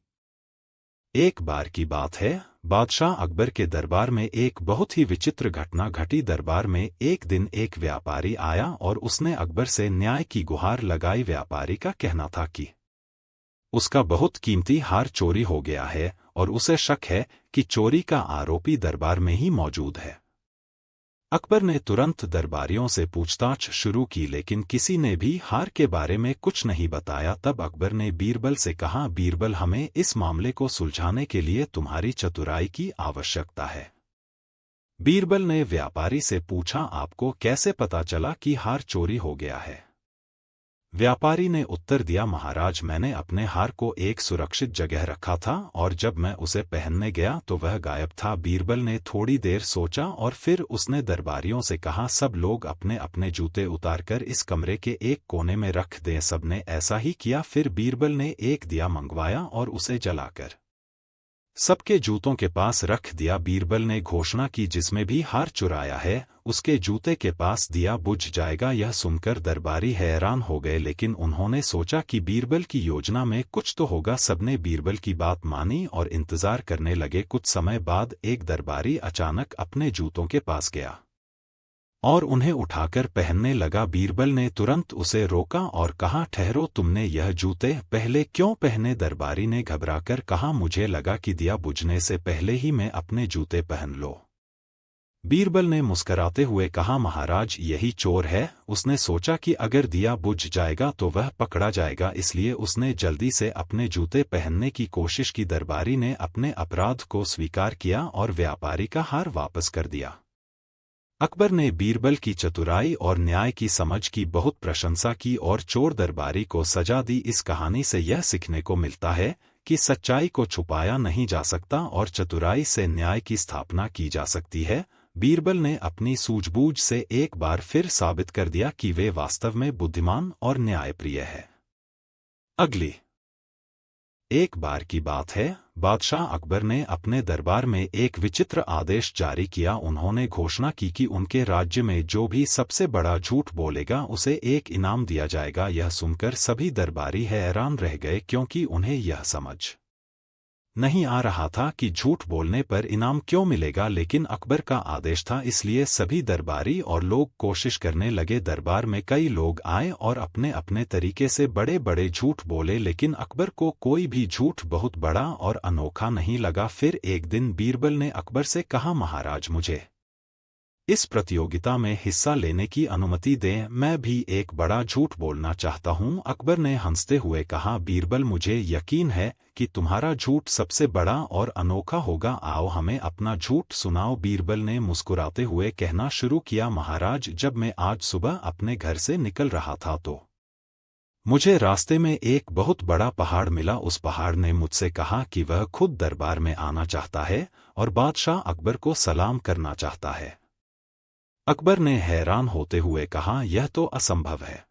S2: एक बार की बात है, बादशाह अकबर के दरबार में एक बहुत ही विचित्र घटना घटी। दरबार में एक दिन एक व्यापारी आया और उसने अकबर से न्याय की गुहार लगाई। व्यापारी का कहना था कि उसका बहुत कीमती हार चोरी हो गया है और उसे शक है कि चोरी का आरोपी दरबार में ही मौजूद है। अकबर ने तुरंत दरबारियों से पूछताछ शुरू की, लेकिन किसी ने भी हार के बारे में कुछ नहीं बताया। तब अकबर ने बीरबल से कहा, बीरबल, हमें इस मामले को सुलझाने के लिए तुम्हारी चतुराई की आवश्यकता है। बीरबल ने व्यापारी से पूछा, आपको कैसे पता चला कि हार चोरी हो गया है? व्यापारी ने उत्तर दिया, महाराज, मैंने अपने हार को एक सुरक्षित जगह रखा था और जब मैं उसे पहनने गया तो वह गायब था। बीरबल ने थोड़ी देर सोचा और फिर उसने दरबारियों से कहा, सब लोग अपने अपने जूते उतारकर इस कमरे के एक कोने में रख दें। सबने ऐसा ही किया। फिर बीरबल ने एक दिया मंगवाया और उसे जलाकर सबके जूतों के पास रख दिया। बीरबल ने घोषणा की, जिसमें भी हार चुराया है उसके जूते के पास दिया बुझ जाएगा। यह सुनकर दरबारी हैरान हो गए, लेकिन उन्होंने सोचा कि बीरबल की योजना में कुछ तो होगा। सबने बीरबल की बात मानी और इंतजार करने लगे। कुछ समय बाद एक दरबारी अचानक अपने जूतों के पास गया और उन्हें उठाकर पहनने लगा। बीरबल ने तुरंत उसे रोका और कहा, ठहरो, तुमने यह जूते पहले क्यों पहने? दरबारी ने घबराकर कहा, मुझे लगा कि दिया बुझने से पहले ही मैं अपने जूते पहन लो। बीरबल ने मुस्कराते हुए कहा, महाराज, यही चोर है। उसने सोचा कि अगर दिया बुझ जाएगा तो वह पकड़ा जाएगा, इसलिए उसने जल्दी से अपने जूते पहनने की कोशिश की। दरबारी ने अपने अपराध को स्वीकार किया और व्यापारी का हार वापस कर दिया। अकबर ने बीरबल की चतुराई और न्याय की समझ की बहुत प्रशंसा की और चोर दरबारी को सजा दी। इस कहानी से यह सीखने को मिलता है कि सच्चाई को छुपाया नहीं जा सकता और चतुराई से न्याय की स्थापना की जा सकती है। बीरबल ने अपनी सूझबूझ से एक बार फिर साबित कर दिया कि वे वास्तव में बुद्धिमान और न्यायप्रिय है। अगली। एक बार की बात है, बादशाह अकबर ने अपने दरबार में एक विचित्र आदेश जारी किया। उन्होंने घोषणा की कि उनके राज्य में जो भी सबसे बड़ा झूठ बोलेगा उसे एक इनाम दिया जाएगा। यह सुनकर सभी दरबारी हैरान रह गए, क्योंकि उन्हें यह समझ नहीं आ रहा था कि झूठ बोलने पर इनाम क्यों मिलेगा, लेकिन अकबर का आदेश था, इसलिए सभी दरबारी और लोग कोशिश करने लगे। दरबार में कई लोग आए और अपने अपने तरीके से बड़े बड़े झूठ बोले, लेकिन अकबर को कोई भी झूठ बहुत बड़ा और अनोखा नहीं लगा। फिर एक दिन बीरबल ने अकबर से कहा, महाराज, मुझे इस प्रतियोगिता में हिस्सा लेने की अनुमति दें, मैं भी एक बड़ा झूठ बोलना चाहता हूं। अकबर ने हंसते हुए कहा, बीरबल, मुझे यकीन है कि तुम्हारा झूठ सबसे बड़ा और अनोखा होगा। आओ, हमें अपना झूठ सुनाओ। बीरबल ने मुस्कुराते हुए कहना शुरू किया, महाराज, जब मैं आज सुबह अपने घर से निकल रहा था तो मुझे रास्ते में एक बहुत बड़ा पहाड़ मिला। उस पहाड़ ने मुझसे कहा कि वह खुद दरबार में आना चाहता है और बादशाह अकबर को सलाम करना चाहता है। अकबर ने हैरान होते हुए कहा, यह तो असंभव है।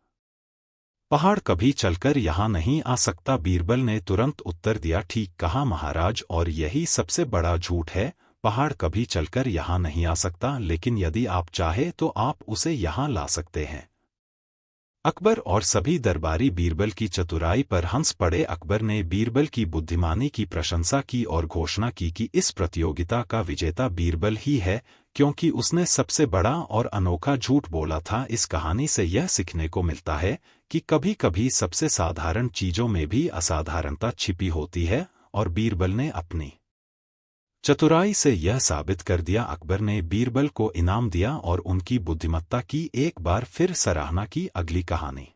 S2: पहाड़ कभी चलकर यहाँ नहीं आ सकता। बीरबल ने तुरंत उत्तर दिया, ठीक कहा महाराज, और यही सबसे बड़ा झूठ है। पहाड़ कभी चलकर यहाँ नहीं आ सकता, लेकिन यदि आप चाहे तो आप उसे यहाँ ला सकते हैं। अकबर और सभी दरबारी बीरबल की चतुराई पर हंस पड़े। अकबर ने बीरबल की बुद्धिमानी की प्रशंसा की और घोषणा की कि इस प्रतियोगिता का विजेता बीरबल ही है, क्योंकि उसने सबसे बड़ा और अनोखा झूठ बोला था। इस कहानी से यह सीखने को मिलता है कि कभी कभी सबसे साधारण चीजों में भी असाधारणता छिपी होती है और बीरबल ने अपनी चतुराई से यह साबित कर दिया। अकबर ने बीरबल को इनाम दिया और उनकी बुद्धिमत्ता की एक बार फिर सराहना की। अगली कहानी।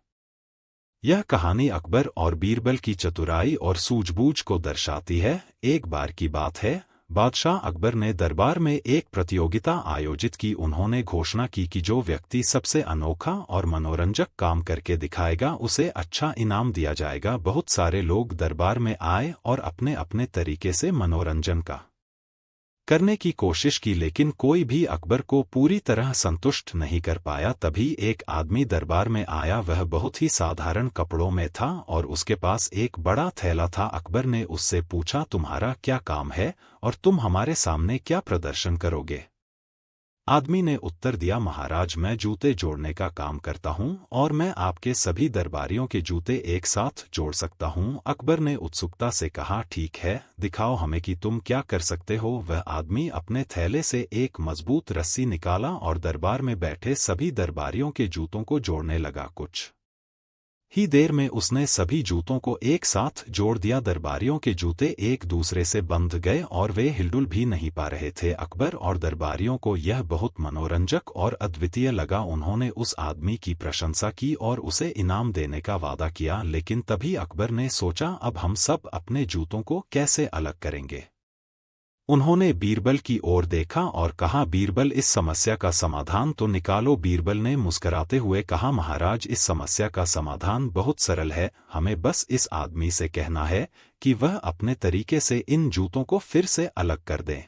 S2: यह कहानी अकबर और बीरबल की चतुराई और सूझबूझ को दर्शाती है। एक बार की बात है, बादशाह अकबर ने दरबार में एक प्रतियोगिता आयोजित की। उन्होंने घोषणा की कि जो व्यक्ति सबसे अनोखा और मनोरंजक काम करके दिखाएगा उसे अच्छा इनाम दिया जाएगा। बहुत सारे लोग दरबार में आए और अपने अपने तरीके से मनोरंजन करने की कोशिश की, लेकिन कोई भी अकबर को पूरी तरह संतुष्ट नहीं कर पाया। तभी एक आदमी दरबार में आया। वह बहुत ही साधारण कपड़ों में था और उसके पास एक बड़ा थैला था। अकबर ने उससे पूछा, तुम्हारा क्या काम है और तुम हमारे सामने क्या प्रदर्शन करोगे? आदमी ने उत्तर दिया, महाराज, मैं जूते जोड़ने का काम करता हूं और मैं आपके सभी दरबारियों के जूते एक साथ जोड़ सकता हूं। अकबर ने उत्सुकता से कहा, ठीक है, दिखाओ हमें कि तुम क्या कर सकते हो। वह आदमी अपने थैले से एक मजबूत रस्सी निकाला और दरबार में बैठे सभी दरबारियों के जूतों को जोड़ने लगा। कुछ ही देर में उसने सभी जूतों को एक साथ जोड़ दिया। दरबारियों के जूते एक दूसरे से बंध गए और वे हिलडुल भी नहीं पा रहे थे। अकबर और दरबारियों को यह बहुत मनोरंजक और अद्वितीय लगा। उन्होंने उस आदमी की प्रशंसा की और उसे इनाम देने का वादा किया। लेकिन तभी अकबर ने सोचा, अब हम सब अपने जूतों को कैसे अलग करेंगे? उन्होंने बीरबल की ओर देखा और कहा, बीरबल, इस समस्या का समाधान तो निकालो। बीरबल ने मुस्कुराते हुए कहा, महाराज, इस समस्या का समाधान बहुत सरल है। हमें बस इस आदमी से कहना है कि वह अपने तरीके से इन जूतों को फिर से अलग कर दे।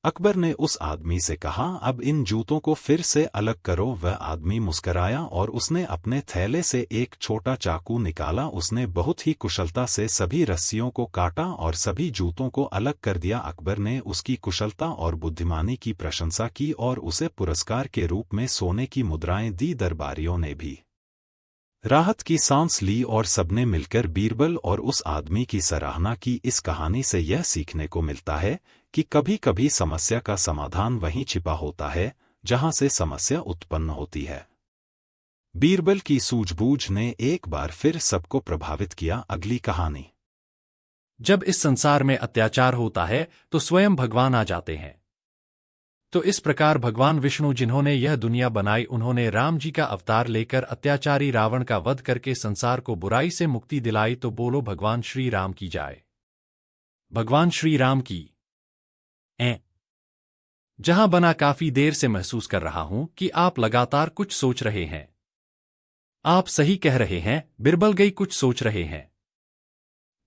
S2: अकबर ने उस आदमी से कहा, अब इन जूतों को फिर से अलग करो। वह आदमी मुस्कराया और उसने अपने थैले से एक छोटा चाकू निकाला। उसने बहुत ही कुशलता से सभी रस्सियों को काटा और सभी जूतों को अलग कर दिया। अकबर ने उसकी कुशलता और बुद्धिमानी की प्रशंसा की और उसे पुरस्कार के रूप में सोने की मुद्राएं दी। दरबारियों ने भी राहत की सांस ली और सबने मिलकर बीरबल और उस आदमी की सराहना की। इस कहानी से यह सीखने को मिलता है कि कभी कभी समस्या का समाधान वहीं छिपा होता है जहां से समस्या उत्पन्न होती है। बीरबल की सूझबूझ ने एक बार फिर सबको प्रभावित किया। अगली कहानी।
S3: जब इस संसार में अत्याचार होता है तो स्वयं भगवान आ जाते हैं। तो इस प्रकार भगवान विष्णु, जिन्होंने यह दुनिया बनाई, उन्होंने राम जी का अवतार लेकर अत्याचारी रावण का वध करके संसार को बुराई से मुक्ति दिलाई। तो बोलो भगवान श्री राम की जाए। भगवान श्री राम की। जहां बना काफी देर से महसूस कर रहा हूं कि आप लगातार कुछ सोच रहे हैं। आप सही कह रहे हैं, बिरबल गई कुछ सोच रहे हैं।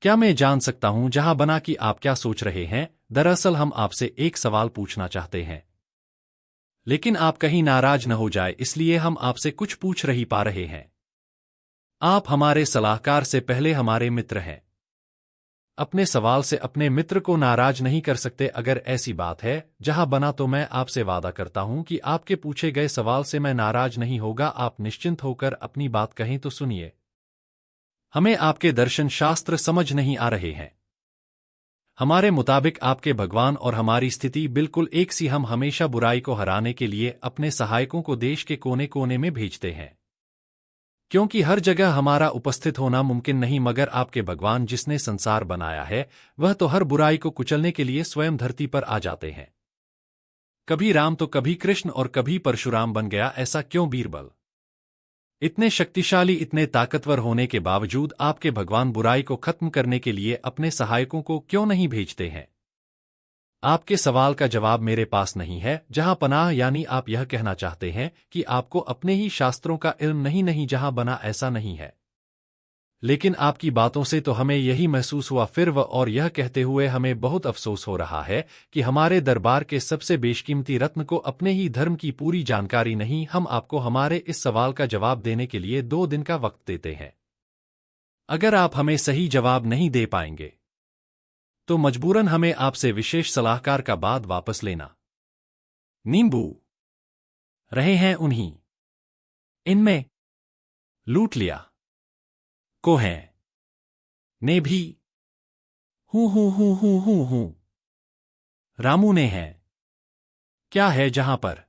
S3: क्या मैं जान सकता हूं जहां बना कि आप क्या सोच रहे हैं? दरअसल हम आपसे एक सवाल पूछना चाहते हैं, लेकिन आप कहीं नाराज न हो जाए, इसलिए हम आपसे कुछ पूछ नहीं पा रहे हैं। आप हमारे सलाहकार से पहले हमारे मित्र हैं। अपने सवाल से अपने मित्र को नाराज नहीं कर सकते। अगर ऐसी बात है जहां बना, तो मैं आपसे वादा करता हूं कि आपके पूछे गए सवाल से मैं नाराज नहीं होगा। आप निश्चिंत होकर अपनी बात कहें तो सुनिए। हमें आपके दर्शन शास्त्र समझ नहीं आ रहे हैं। हमारे मुताबिक आपके भगवान और हमारी स्थिति बिल्कुल एक सी। हम हमेशा बुराई को हराने के लिए अपने सहायकों को देश के कोने कोने में भेजते हैं, क्योंकि हर जगह हमारा उपस्थित होना मुमकिन नहीं। मगर आपके भगवान, जिसने संसार बनाया है, वह तो हर बुराई को कुचलने के लिए स्वयं धरती पर आ जाते हैं। कभी राम तो कभी कृष्ण और कभी परशुराम बन गया। ऐसा क्यों बीरबल? इतने शक्तिशाली, इतने ताकतवर होने के बावजूद आपके भगवान बुराई को खत्म करने के लिए अपने सहायकों को क्यों नहीं भेजते हैं? आपके सवाल का जवाब मेरे पास नहीं है। जहां पनाह, यानी आप यह कहना चाहते हैं कि आपको अपने ही शास्त्रों का इल्म नहीं। जहां बना, ऐसा नहीं है। लेकिन आपकी बातों से तो हमें यही महसूस हुआ। फिर वह और यह कहते हुए हमें बहुत अफसोस हो रहा है कि हमारे दरबार के सबसे बेशकीमती रत्न को अपने ही धर्म की पूरी जानकारी नहीं। हम आपको हमारे इस सवाल का जवाब देने के लिए 2 दिन का वक्त देते हैं। अगर आप हमें सही जवाब नहीं दे पाएंगे तो मजबूरन हमें आपसे विशेष सलाहकार का बाद वापस लेना। नींबू रहे हैं उन्हीं इनमें लूट लिया को है ने भी हूं रामू ने है। क्या है जहां पर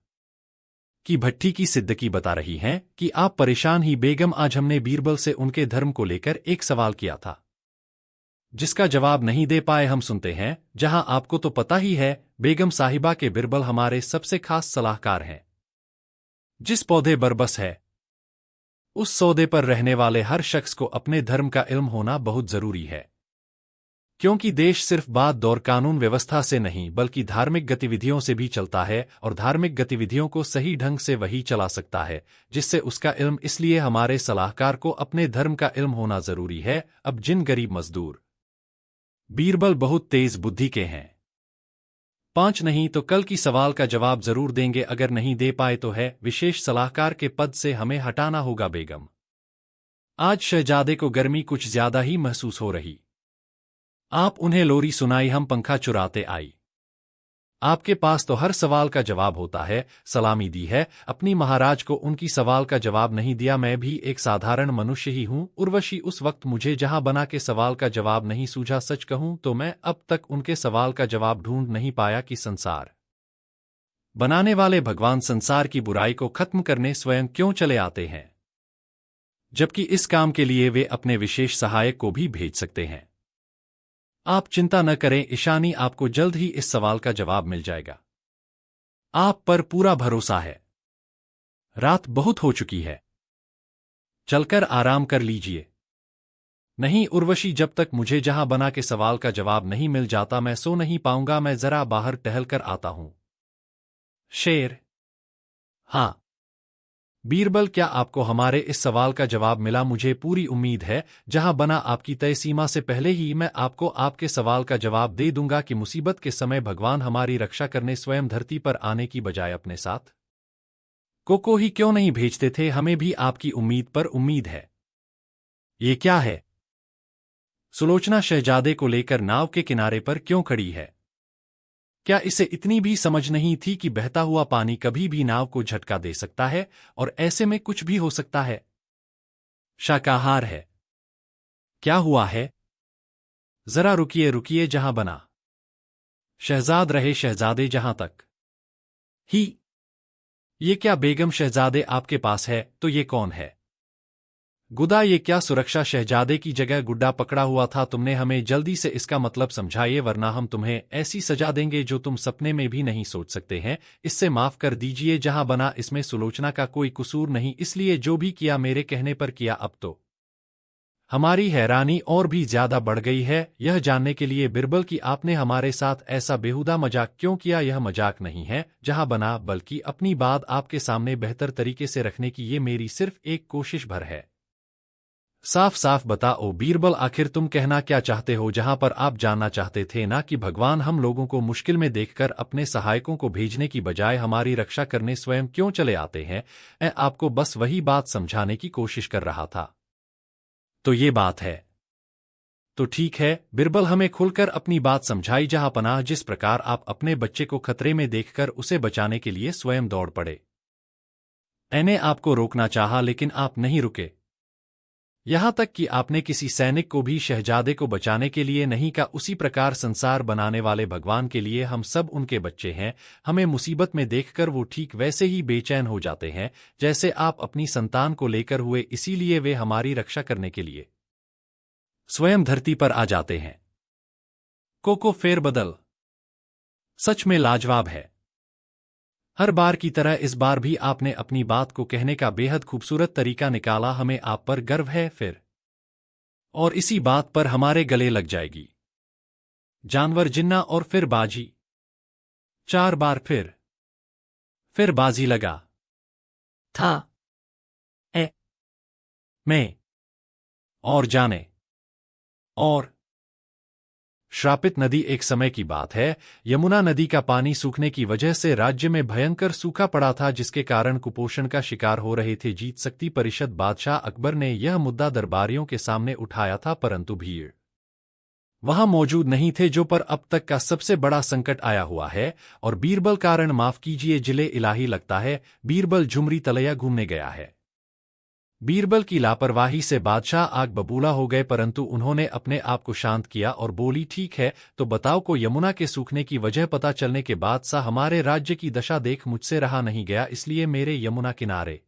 S3: कि भट्टी की सिद्दकी बता रही हैं कि आप परेशान ही। बेगम, आज हमने बीरबल से उनके धर्म को लेकर एक सवाल किया था। जिसका जवाब नहीं दे पाए हम सुनते हैं, जहां आपको तो पता ही है, बेगम साहिबा के बिरबल हमारे सबसे खास सलाहकार हैं। जिस पौधे बरबस है, उस सौदे पर रहने वाले हर शख्स को अपने धर्म का इल्म होना बहुत जरूरी है। क्योंकि देश सिर्फ बात दौर कानून व्यवस्था से नहीं बल्कि धार्मिक गतिविधियों से भी चलता है, और धार्मिक गतिविधियों को सही ढंग से वही चला सकता है जिससे उसका इल्म। इसलिए हमारे सलाहकार को अपने धर्म का इल्म होना जरूरी है। अब जिन गरीब मजदूर बीरबल बहुत तेज बुद्धि के हैं, 5 नहीं तो कल की सवाल का जवाब जरूर देंगे। अगर नहीं दे पाए तो है विशेष सलाहकार के पद से हमें हटाना होगा। बेगम, आज शहजादे को गर्मी कुछ ज्यादा ही महसूस हो रही। आप उन्हें लोरी सुनाई, हम पंखा चुराते आई। आपके पास तो हर सवाल का जवाब होता है। सलामी दी है अपनी महाराज को, उनकी सवाल का जवाब नहीं दिया। मैं भी एक साधारण मनुष्य ही हूं। उर्वशी, उस वक्त मुझे जहां बना के सवाल का जवाब नहीं सूझा। सच कहूं तो मैं अब तक उनके सवाल का जवाब ढूंढ नहीं पाया कि संसार बनाने वाले भगवान संसार की बुराई को खत्म करने स्वयं क्यों चले आते हैं, जबकि इस काम के लिए वे अपने विशेष सहायक को भी भेज सकते हैं। आप चिंता न करें ईशानी, आपको जल्द ही इस सवाल का जवाब मिल जाएगा। आप पर पूरा भरोसा है। रात बहुत हो चुकी है, चलकर आराम कर लीजिए। नहीं उर्वशी, जब तक मुझे जहां बना के सवाल का जवाब नहीं मिल जाता मैं सो नहीं पाऊंगा। मैं जरा बाहर टहल कर आता हूं। शेर, हाँ बीरबल, क्या आपको हमारे इस सवाल का जवाब मिला? मुझे पूरी उम्मीद है। जहां बना आपकी तय सीमा से पहले ही मैं आपको आपके सवाल का जवाब दे दूंगा कि मुसीबत के समय भगवान हमारी रक्षा करने स्वयं धरती पर आने की बजाय अपने साथ को ही क्यों नहीं भेजते थे? हमें भी आपकी उम्मीद पर उम्मीद है। ये क्या है? सुलोचना शहजादे को लेकर नाव के किनारे पर क्यों खड़ी है? क्या इसे इतनी भी समझ नहीं थी कि बहता हुआ पानी कभी भी नाव को झटका दे सकता है और ऐसे में कुछ भी हो सकता है? शाकाहार है। क्या हुआ है? जरा रुकिए रुकिए, जहां बना शहजाद रहे शहजादे, जहां तक ही। ये क्या बेगम शहजादे आपके पास है तो ये कौन है? गुदा, ये क्या सुरक्षा शहजादे की जगह गुड्डा पकड़ा हुआ था। तुमने हमें जल्दी से इसका मतलब समझाइए, वरना हम तुम्हें ऐसी सजा देंगे जो तुम सपने में भी नहीं सोच सकते हैं। इससे माफ कर दीजिए जहां बना, इसमें सुलोचना का कोई कसूर नहीं, इसलिए जो भी किया मेरे कहने पर किया। अब तो हमारी हैरानी और भी ज्यादा बढ़ गई है यह जानने के लिए बिरबल कि आपने हमारे साथ ऐसा बेहुदा मजाक क्यों किया। यह मजाक नहीं है जहां बना, बल्कि अपनी बात आपके सामने बेहतर तरीके से रखने की ये मेरी सिर्फ एक कोशिश भर है। साफ साफ बताओ बीरबल, आखिर तुम कहना क्या चाहते हो? जहां पर आप जानना चाहते थे ना कि भगवान हम लोगों को मुश्किल में देखकर अपने सहायकों को भेजने की बजाय हमारी रक्षा करने स्वयं क्यों चले आते हैं? मैं आपको बस वही बात समझाने की कोशिश कर रहा था। तो ये बात है। तो ठीक है बिरबल, हमें खुलकर अपनी बात समझाई। जहां पनाह, जिस प्रकार आप अपने बच्चे को खतरे में देखकर उसे बचाने के लिए स्वयं दौड़ पड़े, मैंने आपको रोकना चाहा लेकिन आप नहीं रुके। यहां तक कि आपने किसी सैनिक को भी शहजादे को बचाने के लिए नहीं कहा। उसी प्रकार संसार बनाने वाले भगवान के लिए हम सब उनके बच्चे हैं। हमें मुसीबत में देखकर वो ठीक वैसे ही बेचैन हो जाते हैं जैसे आप अपनी संतान को लेकर हुए, इसीलिए वे हमारी रक्षा करने के लिए स्वयं धरती पर आ जाते हैं। को फेरबदल सच में लाजवाब है। हर बार की तरह इस बार भी आपने अपनी बात को कहने का बेहद खूबसूरत तरीका निकाला। हमें आप पर गर्व है फिर, और इसी बात पर हमारे गले लग जाएगी। जानवर, जिन्ना और फिर बाजी। 4 बार फिर बाजी लगा था। में और जाने और श्रापित नदी। एक समय की बात है, यमुना नदी का पानी सूखने की वजह से राज्य में भयंकर सूखा पड़ा था, जिसके कारण कुपोषण का शिकार हो रहे थे। जीत शक्ति परिषद बादशाह अकबर ने यह मुद्दा दरबारियों के सामने उठाया था, परंतु भीड़ वहां मौजूद नहीं थे, जो पर अब तक का सबसे बड़ा संकट आया हुआ है। और बीरबल कारण, माफ कीजिए जिले इलाही लगता है, बीरबल झुमरी तलैया घूमने गया है। बीरबल की लापरवाही से बादशाह आग बबूला हो गए, परंतु उन्होंने अपने आप को शांत किया और बोली, ठीक है तो बताओ को यमुना के सूखने की वजह पता चलने के बाद सा हमारे राज्य की दशा देख मुझसे रहा नहीं गया, इसलिए मेरे यमुना किनारे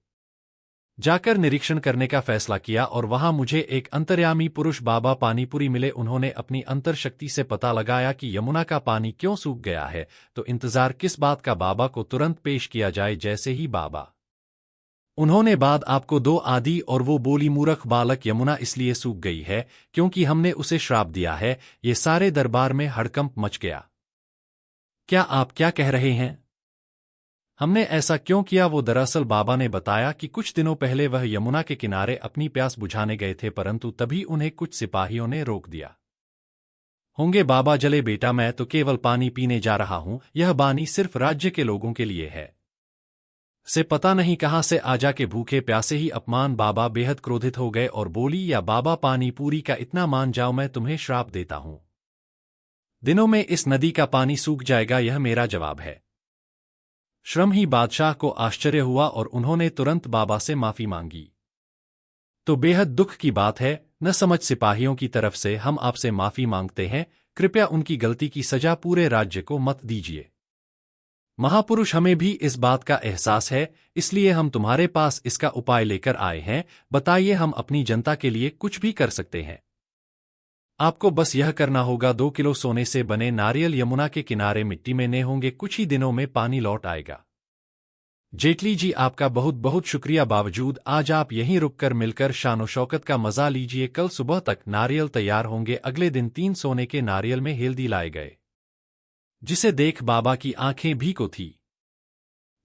S3: जाकर निरीक्षण करने का फैसला किया और वहां मुझे एक अंतर्यामी पुरुष बाबा पानीपुरी मिले। उन्होंने अपनी अंतर्शक्ति से पता लगाया कि यमुना का पानी क्यों सूख गया है, तो इंतजार किस बात का, बाबा को तुरंत पेश किया जाए। जैसे ही बाबा उन्होंने बाद आपको दो आदि और वो बोली, मूर्ख बालक, यमुना इसलिए सूख गई है क्योंकि हमने उसे श्राप दिया है। ये सारे दरबार में हड़कंप मच गया। क्या आप क्या कह रहे हैं? हमने ऐसा क्यों किया? वो दरअसल बाबा ने बताया कि कुछ दिनों पहले वह यमुना के किनारे अपनी प्यास बुझाने गए थे, परंतु तभी उन्हें कुछ सिपाहियों ने रोक दिया। होंगे बाबा जले बेटा, मैं तो केवल पानी पीने जा रहा हूं, यह पानी सिर्फ राज्य के लोगों के लिए है। से पता नहीं कहां से आ जाके भूखे प्यासे ही अपमान। बाबा बेहद क्रोधित हो गए और बोली, या बाबा पानी पूरी का इतना मान जाओ, मैं तुम्हें श्राप देता हूं, दिनों में इस नदी का पानी सूख जाएगा, यह मेरा जवाब है। श्रम ही बादशाह को आश्चर्य हुआ और उन्होंने तुरंत बाबा से माफी मांगी। तो बेहद दुख की बात है, न समझ सिपाहियों की तरफ से हम आपसे माफी मांगते हैं, कृपया उनकी गलती की सजा पूरे राज्य को मत दीजिए। महापुरुष, हमें भी इस बात का एहसास है, इसलिए हम तुम्हारे पास इसका उपाय लेकर आए हैं। बताइए, हम अपनी जनता के लिए कुछ भी कर सकते हैं। आपको बस यह करना होगा, 2 किलो सोने से बने नारियल यमुना के किनारे मिट्टी में ने होंगे, कुछ ही दिनों में पानी लौट आएगा। जेटली जी, आपका बहुत बहुत शुक्रिया। बावजूद आज आप यहीं रुककर मिलकर शानो शौकत का मजा लीजिए। कल सुबह तक नारियल तैयार होंगे। अगले दिन 3 सोने के नारियल में हेल्दी लाए गए, जिसे देख बाबा की आंखें भीगो थी।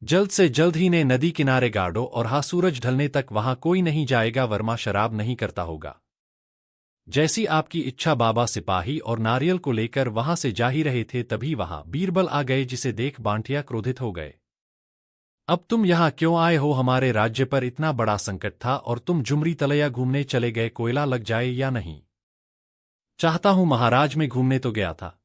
S3: जल्द से जल्द ही ने नदी किनारे गाड़ो और हाँ, सूरज ढलने तक वहां कोई नहीं जाएगा, वर्मा शराब नहीं करता होगा। जैसी आपकी इच्छा। बाबा सिपाही और नारियल को लेकर वहां से जा ही रहे थे, तभी वहां बीरबल आ गए, जिसे देख बांटिया क्रोधित हो गए। अब तुम यहां क्यों आए हो? हमारे राज्य पर इतना बड़ा संकट था और तुम झुमरी तलैया घूमने चले गए। कोयला लग जाए या नहीं चाहता हूं महाराज, में घूमने तो गया था,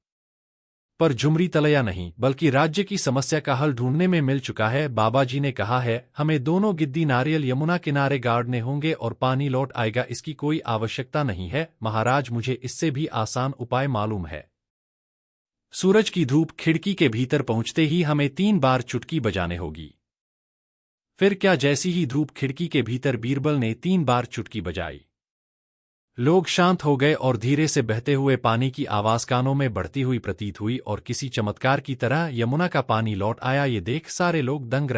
S3: पर झुमरी तलैया नहीं, बल्कि राज्य की समस्या का हल ढूंढने में मिल चुका है। बाबा जी ने कहा है, हमें दोनों गिद्दी नारियल यमुना किनारे गाड़ने होंगे और पानी लौट आएगा। इसकी कोई आवश्यकता नहीं है महाराज, मुझे इससे भी आसान उपाय मालूम है। सूरज की धूप खिड़की के भीतर पहुंचते ही हमें 3 बार चुटकी बजाने होगी। फिर क्या? जैसी ही धूप खिड़की के भीतर बीरबल ने 3 बार चुटकी बजाई, लोग शांत हो गए और धीरे से बहते हुए पानी की आवाज कानों में बढ़ती हुई प्रतीत हुई और किसी चमत्कार की तरह यमुना का पानी लौट आया। ये देख सारे लोग दंग रहे।